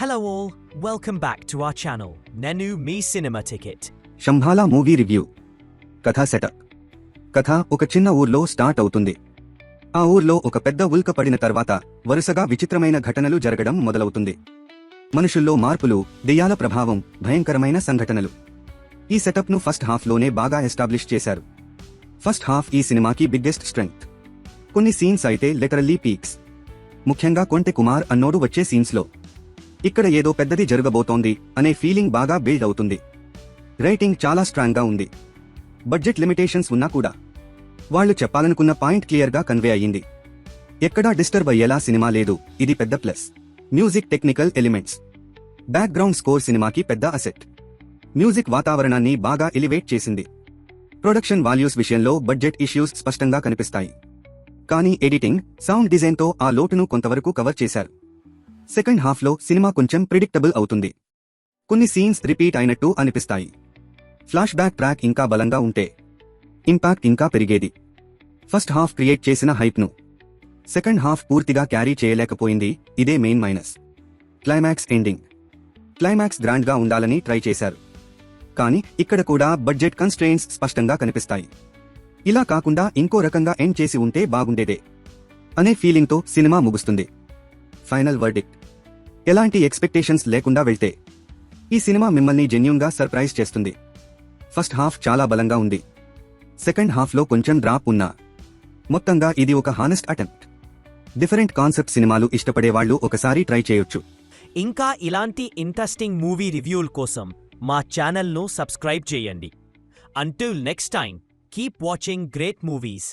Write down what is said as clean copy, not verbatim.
Hello all, welcome back to our channel, Nenu Me Cinema Ticket. Shambhala movie review. కథ setup. కథ ఒక చిన్న ఊర్లో స్టార్ట్ అవుతుంది. ఆ ఊర్లో ఒక పెద్ద ఉల్క పడిన తర్వాత వరుసగా విచిత్రమైన ఘటనలు జరగడం మొదలవుతుంది. మనుషుల్లో మార్పులు, దెయ్యాల ప్రభావం, భయంకరమైన సంఘటనలు. ఈ సెటప్ను ఫస్ట్ హాఫ్లోనే బాగా ఎస్టాబ్లిష్ చేశారు. ఫస్ట్ హాఫ్ ఈ సినిమాకి బిగ్గెస్ట్ స్ట్రెంగ్త్. కొన్ని సీన్స్ అయితే లిటరల్లీ పీక్స్. ముఖ్యంగా కొంటె కుమార్ అన్నోడు వచ్చే సీన్స్లో ఇక్కడ ఏదో పెద్దది జరగబోతోంది అనే ఫీలింగ్ బాగా బిల్డ్ అవుతుంది. రైటింగ్ చాలా స్ట్రాంగ్గా ఉంది. బడ్జెట్ లిమిటేషన్స్ ఉన్నా కూడా వాళ్లు చెప్పాలనుకున్న పాయింట్ క్లియర్గా కన్వే అయ్యింది. ఎక్కడా డిస్టర్బ్ అయ్యేలా సినిమా లేదు, ఇది పెద్ద plus. Music, technical elements, background score సినిమాకి పెద్ద అసెట్. మ్యూజిక్ వాతావరణాన్ని బాగా ఎలివేట్ చేసింది. ప్రొడక్షన్ వాల్యూస్ విషయంలో బడ్జెట్ ఇష్యూస్ స్పష్టంగా కనిపిస్తాయి. కానీ ఎడిటింగ్, సౌండ్ డిజైన్తో ఆ లోటును కొంతవరకు కవర్ చేశారు. సెకండ్ హాఫ్లో సినిమా కొంచెం ప్రిడిక్టబుల్ అవుతుంది. కొన్ని సీన్స్ రిపీట్ అయినట్టు అనిపిస్తాయి. ఫ్లాష్ బ్యాక్ ట్రాక్ ఇంకా బలంగా ఉంటే ఇంపాక్ట్ ఇంకా పెరిగేది. ఫస్ట్ హాఫ్ క్రియేట్ చేసిన హైప్ను సెకండ్ హాఫ్ పూర్తిగా క్యారీ చేయలేకపోయింది, ఇదే main minus. Climax ending. Climax గ్రాండ్గా ఉండాలని ట్రై చేశారు. కానీ ఇక్కడ కూడా బడ్జెట్ కన్స్ట్రెయిన్స్ స్పష్టంగా కనిపిస్తాయి. ఇలా కాకుండా ఇంకో రకంగా ఎండ్ చేసి ఉంటే బాగుండేదే అనే ఫీలింగ్తో సినిమా ముగుస్తుంది. Final verdict. ఎలాంటి ఎక్స్పెక్టేషన్స్ లేకుండా వెళ్తే ఈ సినిమా మిమ్మల్ని జెన్యూన్గా సర్ప్రైజ్ చేస్తుంది. ఫస్ట్ హాఫ్ చాలా బలంగా ఉంది. సెకండ్ హాఫ్లో కొంచెం డ్రాప్ ఉన్నా మొత్తంగా ఇది ఒక హానెస్ట్ అటెంప్ట్. డిఫరెంట్ కాన్సెప్ట్ సినిమాలు ఇష్టపడేవాళ్లు ఒకసారి ట్రై చేయొచ్చు. ఇంకా ఇలాంటి ఇంట్రెస్టింగ్ మూవీ రివ్యూల కోసం మా ఛానల్ను సబ్స్క్రైబ్ చేయండి. Until next time, keep watching great movies.